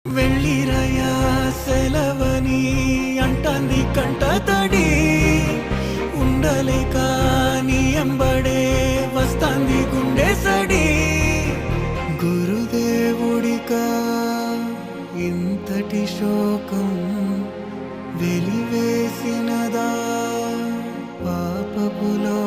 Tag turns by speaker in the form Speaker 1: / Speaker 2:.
Speaker 1: వెళ్ళిరయా సెలవని అంటాంది కంట తడి ఉండలేక నీ ఎంబడే వస్తాంది గుండె సడి గురుదేవుడికా ఇంతటి శోకం వెలివేసినదా పాపపులో